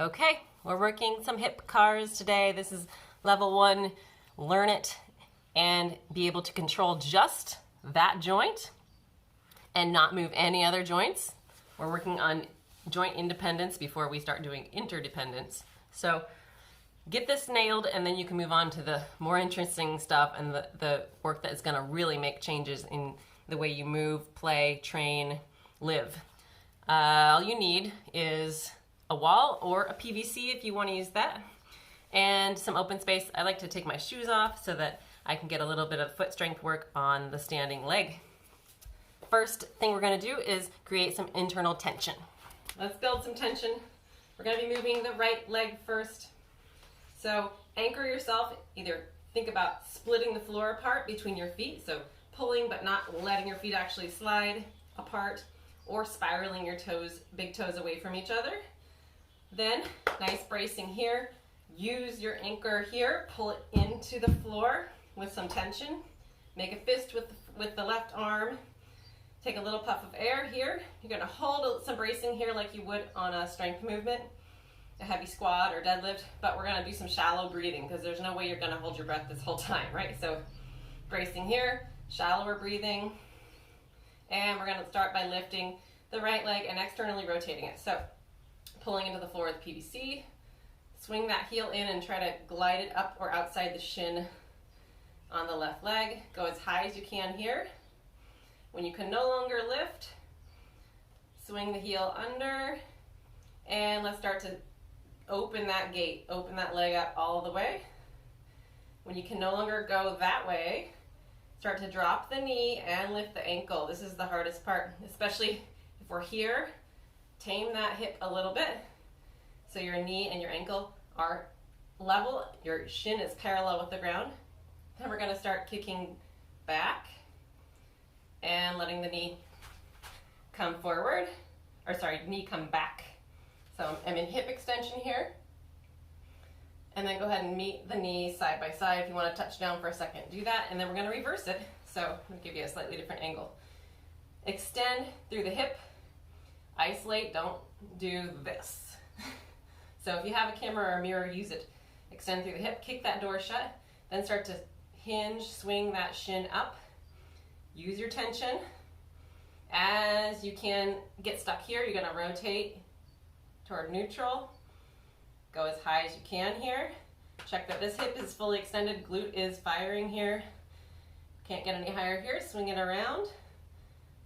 Okay, we're working some hip cars today. This is level 1, learn it and be able to control just that joint and not move any other joints. We're working on joint independence before we start doing interdependence. So get this nailed and then you can move on to the more interesting stuff and the work that is going to really make changes in the way you move, play, train, live. All you need is a wall or a PVC if you want to use that, and some open space. I like to take my shoes off so that I can get a little bit of foot strength work on the standing leg. First thing we're going to do is create some internal tension. Let's build some tension. We're going to be moving the right leg first. So anchor yourself, either think about splitting the floor apart between your feet, so pulling but not letting your feet actually slide apart, or spiraling your toes, big toes away from each other. Then, nice bracing here. Use your anchor here, pull it into the floor with some tension. Make a fist with the left arm. Take a little puff of air here. You're gonna hold some bracing here like you would on a strength movement, a heavy squat or deadlift, but we're gonna do some shallow breathing because there's no way you're gonna hold your breath this whole time, right? So bracing here, shallower breathing, and we're gonna start by lifting the right leg and externally rotating it. So pulling into the floor with PVC, swing that heel in and try to glide it up or outside the shin on the left leg. Go as high as you can here. When you can no longer lift, swing the heel under, and let's start to open that gate, open that leg up all the way. When you can no longer go that way, start to drop the knee and lift the ankle. This is the hardest part, especially if we're here. Tame that hip a little bit so your knee and your ankle are level, your shin is parallel with the ground. Then we're going to start kicking back and letting the knee come forward, or sorry, knee come back. So I'm in hip extension here. And then go ahead and meet the knee side by side. If you want to touch down for a second, do that, and then we're going to reverse it. So I'm going to give you a slightly different angle. Extend through the hip. Isolate, don't do this. So if you have a camera or a mirror, use it. Extend through the hip, kick that door shut, then start to hinge, swing that shin up. Use your tension. As you can get stuck here, you're gonna rotate toward neutral. Go as high as you can here. Check that this hip is fully extended, glute is firing here. Can't get any higher here, swing it around.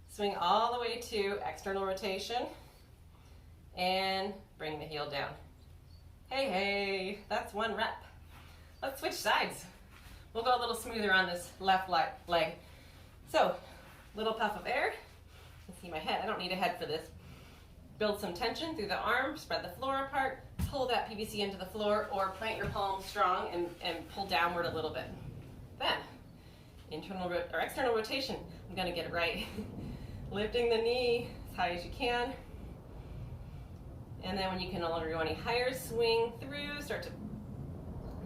Swing all the way to external rotation and bring the heel down. Hey, that's one rep. Let's switch sides. We'll go a little smoother on this left leg. So, little puff of air. You can see my head, I don't need a head for this. Build some tension through the arm, spread the floor apart, pull that PVC into the floor, or plant your palms strong and pull downward a little bit. Then, internal or external rotation. I'm gonna get it right. Lifting the knee as high as you can. And then when you can no longer go any higher, swing through, start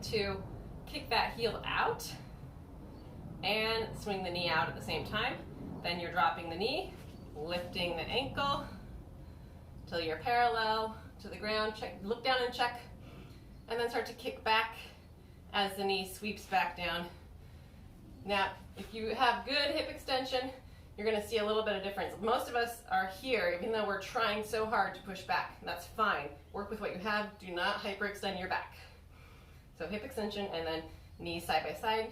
to kick that heel out and swing the knee out at the same time. Then you're dropping the knee, lifting the ankle till you're parallel to the ground. Check, look down and check, and then start to kick back as the knee sweeps back down. Now, if you have good hip extension, you're going to see a little bit of difference. Most of us are here, even though we're trying so hard to push back. That's fine. Work with what you have. Do not hyperextend your back. So hip extension and then knees side by side.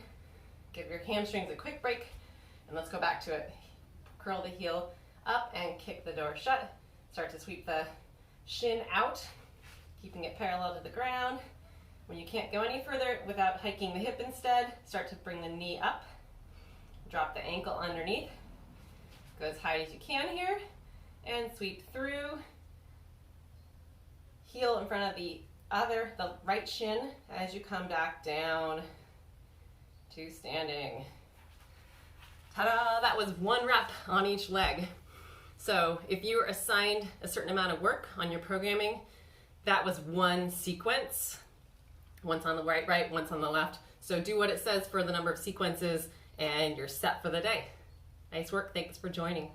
Give your hamstrings a quick break, and let's go back to it. Curl the heel up and kick the door shut. Start to sweep the shin out, keeping it parallel to the ground. When you can't go any further without hiking the hip instead, start to bring the knee up. Drop the ankle underneath. Go as high as you can here and sweep through. Heel in front of the right shin as you come back down to standing. Ta-da! That was one rep on each leg. So if you were assigned a certain amount of work on your programming, that was one sequence. Once on the right, once on the left. So do what it says for the number of sequences and you're set for the day. Nice work. Thanks for joining.